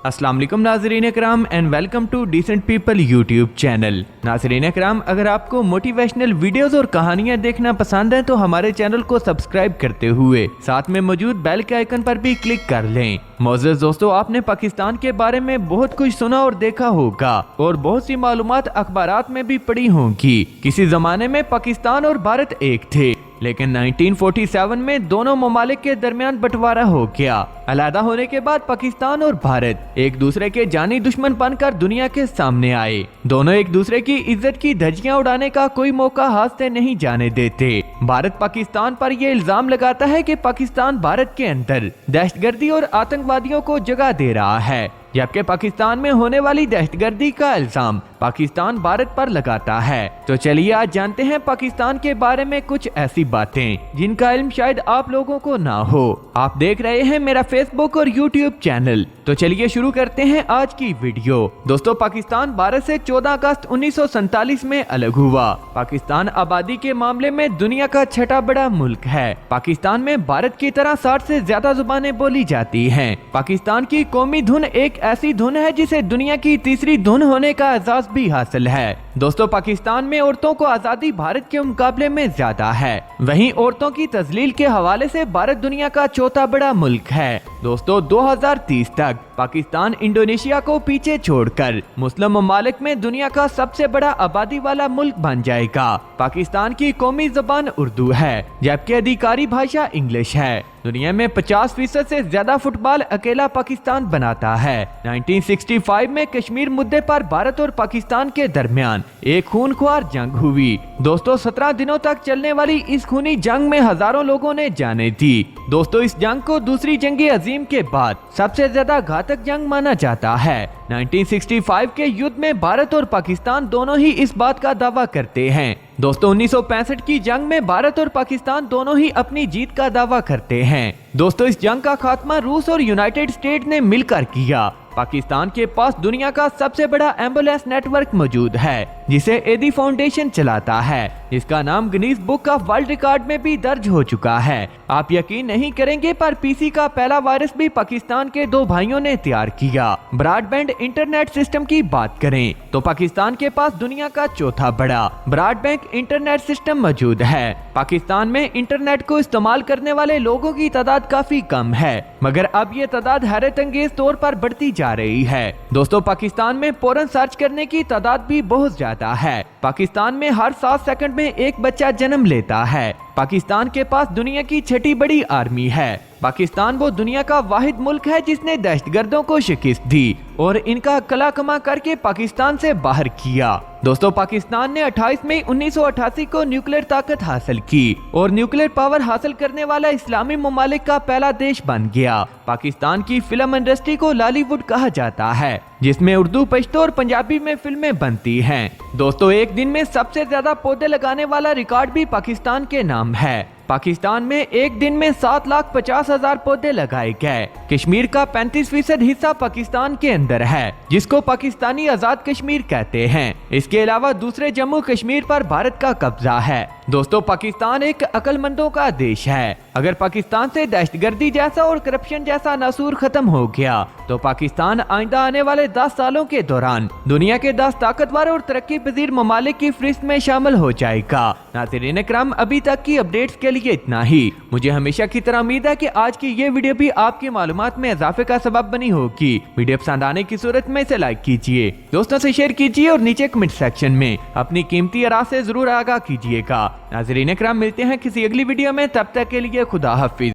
अस्सलाम वालेकुम नाज़रीन इकराम and welcome to Decent People YouTube channel. नाज़रीन इकराम, अगर आपको मोटिवेशनल वीडियोस और कहानियां देखना पसंद है तो हमारे चैनल को सब्सक्राइब करते हुए साथ में मौजूद बेल के आइकन पर भी क्लिक कर लें। मोअज़्ज़ज़ दोस्तों, आपने पाकिस्तान के बारे में बहुत कुछ सुना और देखा होगा और बहुत सी मालूमात अखबारात में भी पढ़ी होंगी। किसी जमाने में पाकिस्तान और भारत एक थे, लेकिन 1947 में दोनों ममालिक के दरमियान बंटवारा हो गया। अलहदा होने के बाद पाकिस्तान और भारत एक दूसरे के जानी दुश्मन बनकर दुनिया के सामने आए। दोनों एक दूसरे की इज्जत की धज्जियां उड़ाने का कोई मौका हाथ से नहीं जाने देते। भारत पाकिस्तान पर यह इल्जाम लगाता है कि पाकिस्तान भारत के अंदर दहशतगर्दी और आतंकवादियों को जगह दे रहा है, जबकि पाकिस्तान में होने वाली दहशतगर्दी का इल्जाम पाकिस्तान भारत पर लगाता है। तो चलिए आज जानते हैं पाकिस्तान के बारे में कुछ ऐसी बातें जिनका इल्म शायद आप लोगों को ना हो। आप देख रहे हैं मेरा फेसबुक और यूट्यूब चैनल, तो चलिए शुरू करते हैं आज की वीडियो। दोस्तों, पाकिस्तान भारत से 14 अगस्त 1947 में अलग हुआ। पाकिस्तान आबादी के मामले में दुनिया का छठा बड़ा मुल्क है। पाकिस्तान में भारत की तरह 60 से ज्यादा जुबानें बोली जाती हैं। पाकिस्तान की कौमी धुन एक ऐसी धुन है जिसे दुनिया की तीसरी धुन होने का एजाज भी हासिल है। दोस्तों, पाकिस्तान में औरतों को आजादी भारत के मुकाबले में ज्यादा है। वहीं औरतों की तजलील के हवाले से भारत दुनिया का चौथा बड़ा मुल्क है। दोस्तों, 2030 तक पाकिस्तान इंडोनेशिया को पीछे छोड़कर मुस्लिम ममालिक में दुनिया का सबसे बड़ा आबादी वाला मुल्क बन जाएगा। पाकिस्तान की कौमी जबान उर्दू है, जबकि अधिकारी भाषा इंग्लिश है। दुनिया में 50% से ज्यादा फुटबॉल अकेला पाकिस्तान बनाता है। 1965 में कश्मीर मुद्दे पर भारत और पाकिस्तान के दरमियान एक खूनख्वार जंग हुई। दोस्तों, 17 दिनों तक चलने वाली इस खूनी जंग में हजारों लोगों ने जानें दी। दोस्तों, इस जंग को दूसरी जंग अजीम के बाद सबसे ज्यादा घातक जंग माना जाता है। 1965 के युद्ध में भारत और पाकिस्तान दोनों ही इस बात का दावा करते हैं। दोस्तों, 1965 की जंग में भारत और पाकिस्तान दोनों ही अपनी जीत का दावा करते हैं। दोस्तों, इस जंग का खात्मा रूस और यूनाइटेड स्टेट ने मिलकर किया। पाकिस्तान के पास दुनिया का सबसे बड़ा एम्बुलेंस नेटवर्क मौजूद है, जिसे एदी फाउंडेशन चलाता है, जिसका नाम Guinness book of world record में भी दर्ज हो चुका है। आप यकीन नहीं करेंगे, पर पीसी का पहला वायरस भी पाकिस्तान के दो भाइयों ने तैयार किया। ब्रॉडबैंड इंटरनेट सिस्टम की बात करें तो पाकिस्तान के पास दुनिया का चौथा बड़ा ब्रॉडबैंड इंटरनेट सिस्टम मौजूद है। पाकिस्तान में इंटरनेट को इस्तेमाल करने वाले लोगों की तादाद काफी कम है, मगर अब ये तादाद हैरत अंगेज तौर पर बढ़ती जा रही है। दोस्तों, पाकिस्तान में पोर्न सर्च करने की तादाद भी बहुत ज्यादा है। पाकिस्तान में हर 7 सेकंड में एक बच्चा जन्म लेता है। पाकिस्तान के पास दुनिया की छठी बड़ी आर्मी है। पाकिस्तान वो दुनिया का वाहिद मुल्क है जिसने दहशतगर्दों को शिकस्त दी और इनका कला कमा करके पाकिस्तान से बाहर किया। दोस्तों, पाकिस्तान ने 28 मई 1988 को न्यूक्लियर ताकत हासिल की और न्यूक्लियर पावर हासिल करने वाला इस्लामी ममालिक का पहला देश बन गया। पाकिस्तान की फिल्म इंडस्ट्री को लॉलीवुड कहा जाता है, जिसमें उर्दू, पश्तो और पंजाबी में फिल्में बनती हैं। दोस्तों, एक दिन में सबसे ज्यादा पौधे लगाने वाला रिकॉर्ड भी पाकिस्तान के नाम है। पाकिस्तान में एक दिन में 7,50,000 पौधे लगाए गए। कश्मीर का 35% हिस्सा पाकिस्तान के अंदर है, जिसको पाकिस्तानी आजाद कश्मीर कहते हैं। इसके अलावा दूसरे जम्मू कश्मीर पर भारत का कब्जा है। दोस्तों, पाकिस्तान एक अक्लमंदों का देश है। अगर पाकिस्तान से दहशतगर्दी जैसा और करप्शन जैसा नासूर खत्म हो गया तो पाकिस्तान आइंदा आने वाले 10 सालों के दौरान दुनिया के 10 ताकतवर और तरक्की पजीर ममालिक की फहरिस्त में शामिल हो जाएगा। नाज़रीन इकराम, अभी तक की अपडेट्स के लिए इतना ही। मुझे हमेशा की तरह उम्मीद है कि आज की ये वीडियो भी आपकी मालूमात में इजाफे का सबब बनी होगी। वीडियो पसंद आने की सूरत में इसे लाइक कीजिए, दोस्तों से शेयर कीजिए और नीचे कमेंट सेक्शन में अपनी कीमती आरा से जरूर आगाह कीजिएगा। नाज़रीन इकराम, मिलते हैं किसी अगली वीडियो में, तब तक के लिए खुदा हाफिज।